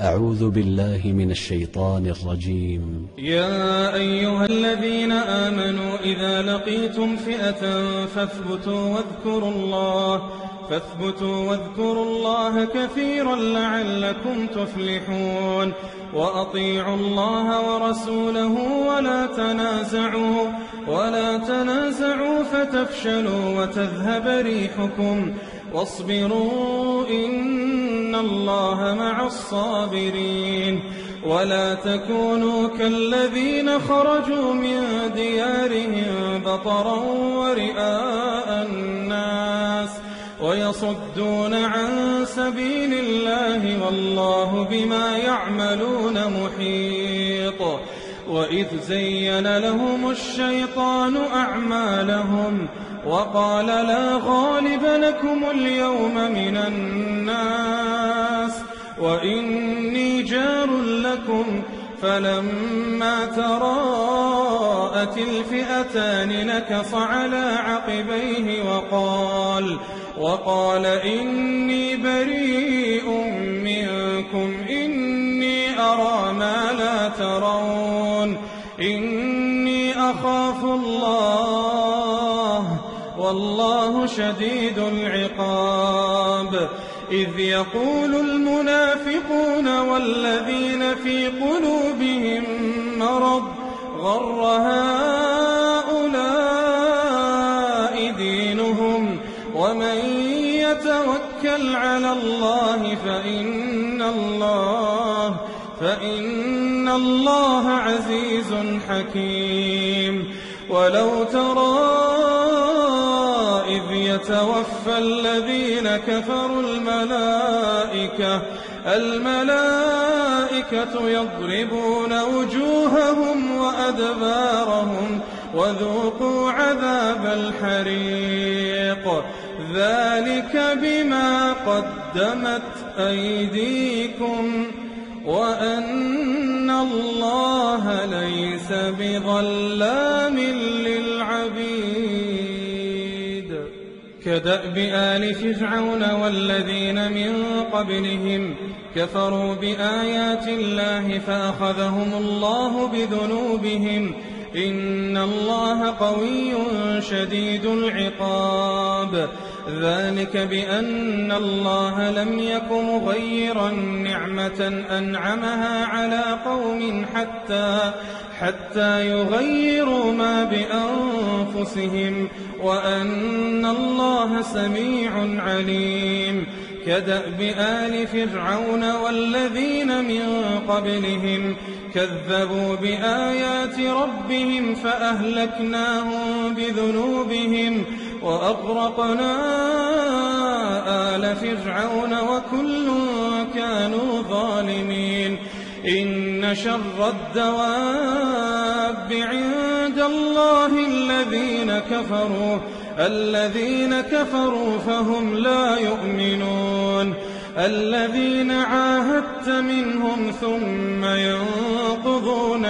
أعوذ بالله من الشيطان الرجيم. يا أيها الذين آمنوا إذا لقيتم فئة فاثبتوا واذكروا الله كثيرا لعلكم تفلحون. وأطيعوا الله ورسوله ولا تنازعوا فتفشلوا وتذهب ريحكم واصبروا إن الله مع الصابرين. ولا تكونوا كالذين خرجوا من ديارهم بطرا ورئاء الناس ويصدون عن سبيل الله والله بما يعملون محيط. وإذ زين لهم الشيطان أعمالهم وقال لا غالب لكم اليوم من الناس وإني جار لكم فلما تراءت الفئتان نكص على عقبيه وقال إني بريء منكم إني أرى ما لا ترون إني أخاف الله والله شديد العقاب. إذ يقول المنافقون والذين في قلوبهم مرض غر هؤلاء دينهم ومن يتوكل على الله فإن الله عزيز حكيم. ولو ترى إذ يتوفى الذين كفروا الملائكة يضربون وجوههم وأدبارهم وذوقوا عذاب الحريق ذلك بما قدمت أيديكم وأن الله ليس بظلام للعبيد. كدأب آل فرعون والذين من قبلهم كفروا بآيات الله فأخذهم الله بذنوبهم إن الله قوي شديد العقاب. ذلك بأن الله لم يك مغيرا نعمة أنعمها على قوم حتى يغيروا ما بأنفسهم وأن الله سميع عليم. كدأب آل فرعون والذين من قبلهم كذبوا بآيات ربهم فأهلكناهم بذنوبهم وأغرقنا آل فرعون وكل كانوا ظالمين. إن شر الدواب عند الله الذين كفروا فهم لا يؤمنون. الذين عاهدت منهم ثم ينقضون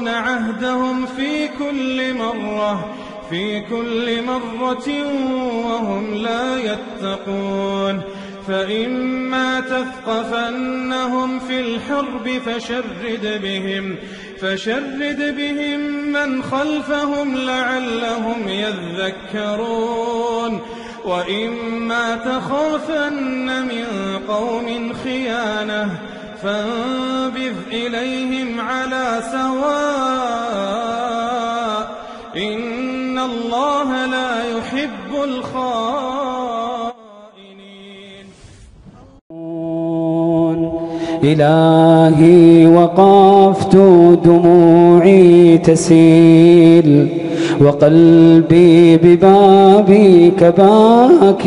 عهدهم في كل مرة وهم لا يتقون. فإما تثقفنهم في الحرب فشرد بهم من خلفهم لعلهم يذكرون. وإما تخافن من قوم خيانة فانبذ إليهم على سواء إن الله لا يحب الخائنين. إلهي وقفت دموعي تسيل وقلبي ببابك باك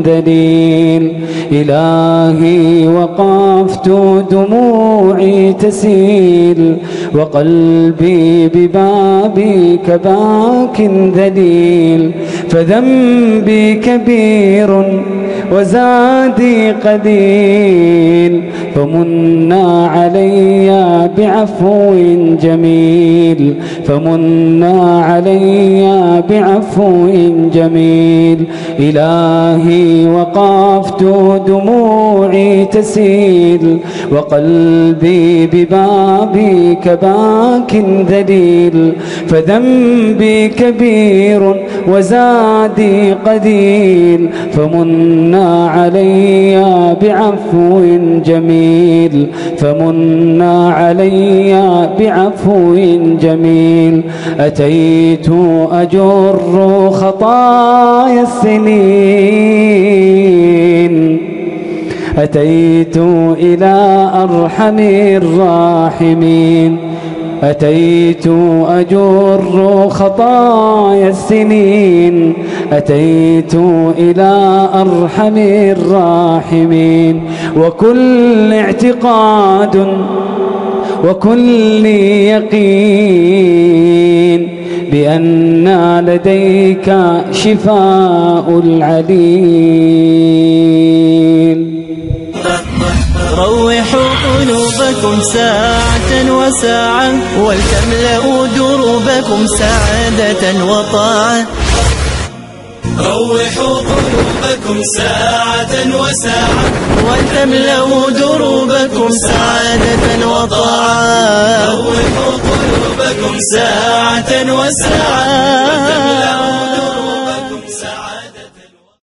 ذليل. إلهي وقفت دموعي تسيل وقلبي ببابك باك ذليل. فذنبي كبير وزادي قليل فمنا علي بعفو جميل فمنا علي بعفو جميل إلهي وقفت دموعي تسيل وقلبي ببابك باك ذليل فذنبي كبير وزادي قليل فمنا علي بعفو جميل فمنا علي بعفو جميل أتيت أجر خطايا السنين أتيت إلى أرحم الراحمين أتيت أجر خطايا السنين أتيت إلى أرحم الراحمين وكل اعتقاد وكل يقين بأن لديك شفاء العليل روحوا قلوبكم ساعة وساعة ولتملأوا دروبكم سعادة وطاعة روحوا قلوبكم ساعة وساعة ولتملأوا دروبكم سعادة وطاعة روحوا قلوبكم ساعة وساعة